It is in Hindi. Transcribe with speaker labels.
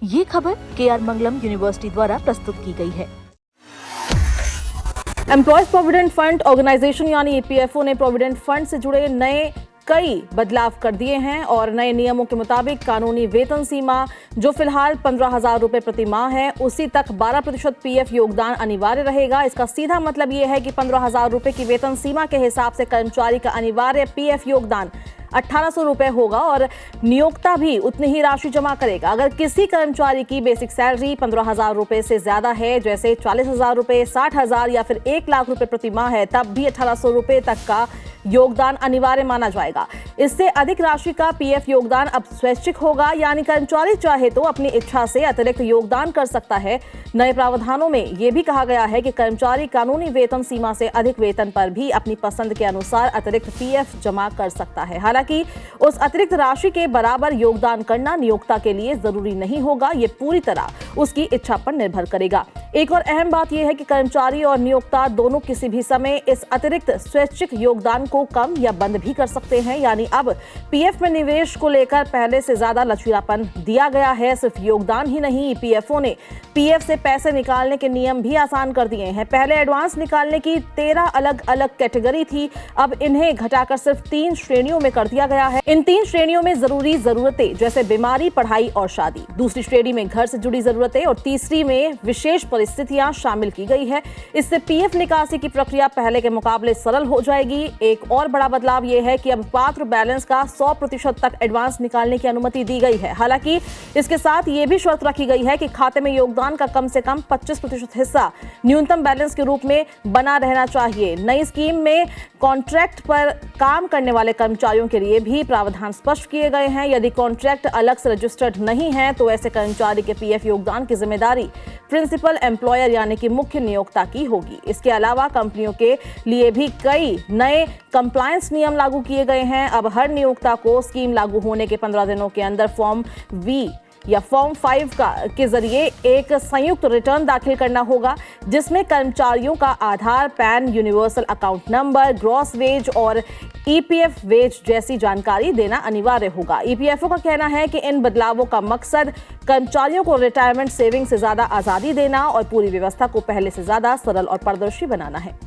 Speaker 1: ये खबर KR मंगलम यूनिवर्सिटी द्वारा प्रस्तुत की गई है। एम्प्लॉयज प्रोविडेंट फंड ऑर्गेनाइजेशन यानी EPFO ने प्रोविडेंट फंड से जुड़े नए कई बदलाव कर दिए हैं और नए नियमों के मुताबिक कानूनी वेतन सीमा जो फिलहाल 15,000 रुपए प्रति माह है, उसी तक 12% PF योगदान अनिवार्य रहेगा। इसका सीधा मतलब ये है कि 15,000 रुपए की वेतन सीमा के हिसाब से कर्मचारी का अनिवार्य PF योगदान 1,800 रुपए होगा और नियोक्ता भी उतनी ही राशि जमा करेगा। अगर किसी कर्मचारी की बेसिक सैलरी 15,000 रुपए से ज्यादा है, जैसे 40,000 रुपए, 60,000 या फिर 1 लाख रुपए प्रति माह है, तब भी 1,800 रुपए तक का योगदान अनिवार्य माना जाएगा। इससे अधिक राशि का PF योगदान अब स्वैच्छिक होगा, यानी कर्मचारी चाहे तो अपनी इच्छा से अतिरिक्त योगदान कर सकता है। नए प्रावधानों में यह भी कहा गया है कि कर्मचारी कानूनी वेतन सीमा से अधिक वेतन पर भी अपनी पसंद के अनुसार अतिरिक्त PF जमा कर सकता है। हालांकि उस अतिरिक्त राशि के बराबर योगदान करना नियोक्ता के लिए जरूरी नहीं होगा, ये पूरी तरह उसकी इच्छा पर निर्भर करेगा। एक और अहम बात यह है कि कर्मचारी और नियोक्ता दोनों किसी भी समय इस अतिरिक्त स्वैच्छिक योगदान को कम या बंद भी कर सकते हैं। यानी अब PF में निवेश को लेकर पहले से ज्यादा लचीलापन दिया गया है। सिर्फ योगदान ही नहीं, EPFO ने PF से पैसे निकालने के नियम भी आसान कर दिए हैं। पहले एडवांस निकालने की 13 अलग अलग कैटेगरी थी, अब इन्हें घटाकर सिर्फ 3 श्रेणियों में कर दिया गया है। इन 3 श्रेणियों में जरूरी जरूरतें जैसे बीमारी, पढ़ाई और शादी, दूसरी श्रेणी में घर से जुड़ी जरूरतें और तीसरी में विशेष परिस्थितियां शामिल की गई है। इससे PF निकासी की प्रक्रिया पहले के मुकाबले सरल हो जाएगी। एक और बड़ा बदलाव यह है कि अब पात्र बैलेंस का 100% तक एडवांस निकालने की अनुमति दी गई है। हालांकि इसके साथ यह भी शर्त रखी गई है कि खाते में योगदान का कम से कम 25% हिस्सा न्यूनतम बैलेंस के रूप में बना रहना चाहिए। नई स्कीम में कॉन्ट्रैक्ट पर काम करने वाले कर्मचारियों के लिए भी प्रावधान स्पष्ट किए गए हैं। यदि कॉन्ट्रैक्ट अलग से रजिस्टर्ड नहीं है तो ऐसे कर्मचारी के PF योगदान की जिम्मेदारी प्रिंसिपल एम्प्लॉयर यानी कि मुख्य नियोक्ता की होगी। इसके अलावा कंपनियों के लिए भी कई नए कंप्लायंस नियम लागू किए गए हैं। अब हर नियोक्ता को स्कीम लागू होने के 15 दिनों के अंदर फॉर्म V या फॉर्म 5 के जरिए एक संयुक्त रिटर्न दाखिल करना होगा, जिसमें कर्मचारियों का Aadhaar, PAN, universal account number, gross wage और EPF वेज जैसी जानकारी देना अनिवार्य होगा। EPFO का कहना है कि इन बदलावों का मकसद कर्मचारियों को रिटायरमेंट सेविंग से ज्यादा आजादी देना और पूरी व्यवस्था को पहले से ज्यादा सरल और पारदर्शी बनाना है।